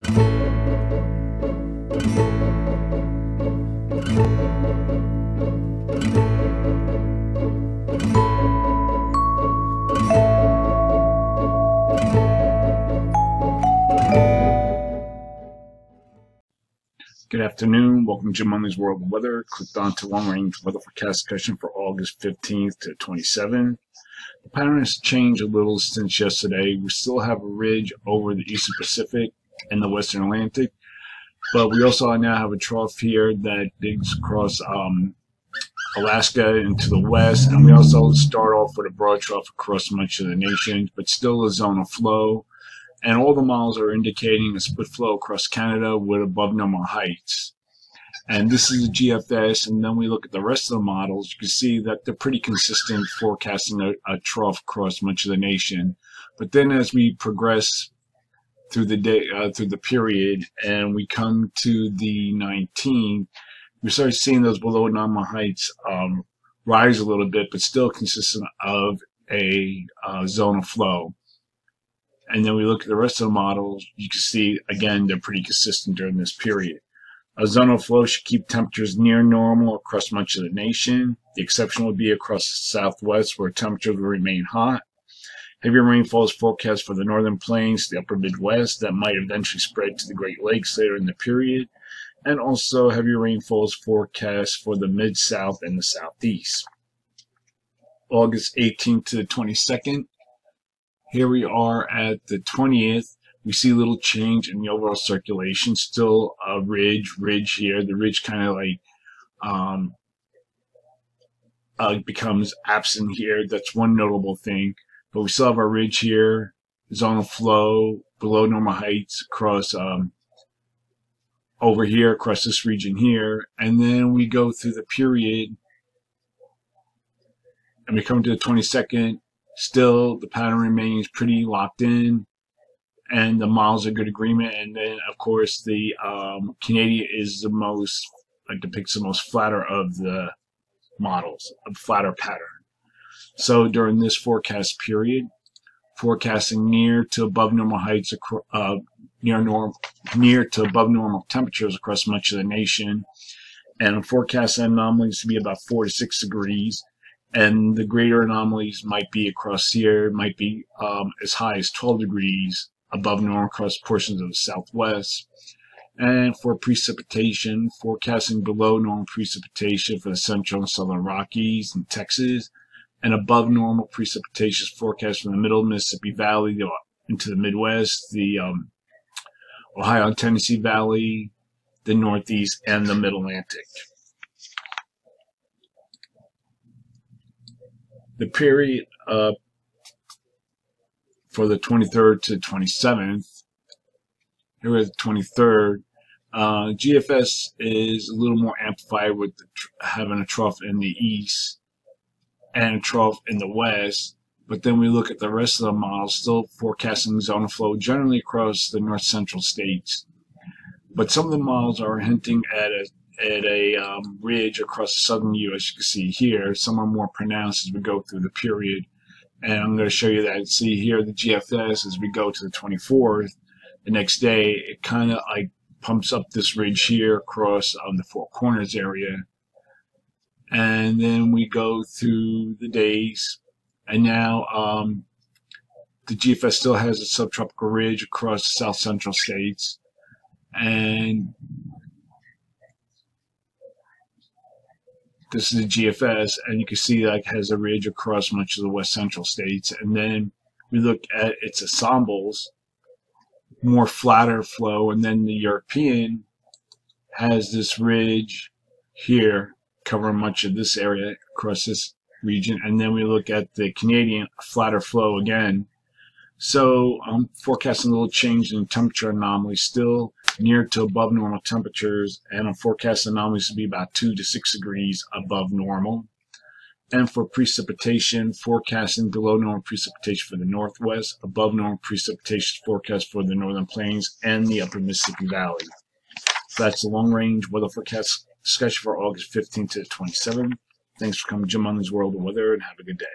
Good afternoon. Welcome to Jim Munley's World of Weather. Clicked on to long-range weather forecast discussion for August 15th to 27. The pattern has changed a little since yesterday. We still have a ridge over the Eastern Pacific and the Western Atlantic, but we also now have a trough here that digs across Alaska into the west, and we also start off with a broad trough across much of the nation, but still a zone of flow. And all the models are indicating a split flow across Canada with above normal heights. And this is a GFS, and then we look at the rest of the models. You can see that they're pretty consistent, forecasting a trough across much of the nation. But then as we progress through the day, through the period, and we come to the 19th, we start seeing those below normal heights rise a little bit, but still consistent of a zone of flow. And then we look at the rest of the models, you can see, again, they're pretty consistent during this period. A zonal flow should keep temperatures near normal across much of the nation. The exception would be across the southwest, where temperatures will remain hot. Heavy rainfall is forecast for the northern plains, the upper Midwest, that might eventually spread to the Great Lakes later in the period. And also heavy rainfall is forecast for the Mid-South and the Southeast. August 18th to the 22nd. Here we are at the 20th. We see a little change in the overall circulation. Still a ridge here. The ridge kind of like becomes absent here. That's one notable thing. But we still have our ridge here, zone of flow, below normal heights across over here, across this region here. And then we go through the period, and we come to the 22nd. Still, the pattern remains pretty locked in, and the models are good agreement. And then, of course, the Canadian is the most, depicts the most flatter of the models, a flatter pattern. So during this forecast period, forecasting near to above normal heights, near to above normal temperatures across much of the nation, and forecast anomalies to be about 4 to 6 degrees. And the greater anomalies might be across here, might be as high as 12 degrees above normal across portions of the southwest. And for precipitation, forecasting below normal precipitation for the central and southern Rockies and Texas, and above normal precipitation forecast from the middle Mississippi Valley into the Midwest, the Ohio and Tennessee Valley, the Northeast, and the Mid-Atlantic. The period for the 23rd to 27th, here we're at the 23rd, GFS is a little more amplified with having a trough in the east and a trough in the west. But then we look at the rest of the models, still forecasting zone of flow generally across the north central states. But some of the models are hinting at a ridge across the southern U.S. You can see here. Some are more pronounced as we go through the period. And I'm going to show you that. See here the GFS as we go to the 24th. The next day, it kind of like pumps up this ridge here across the Four Corners area. And then we go through the days. And now the GFS still has a subtropical ridge across the south central states. And this is the GFS, and you can see like has a ridge across much of the west central states. And then we look at its ensembles, more flatter flow, and then the European has this ridge here covering much of this area across this region. And then we look at the Canadian, flatter flow again. So I'm forecasting a little change in temperature anomalies, still near to above normal temperatures, and I'm forecasting anomalies to be about 2 to 6 degrees above normal. And for precipitation, forecasting below normal precipitation for the Northwest, above normal precipitation forecast for the Northern Plains and the Upper Mississippi Valley. So that's the long-range weather forecast discussion for August 15th to 27th. Thanks for coming to Jim Munley's World of Weather, and have a good day.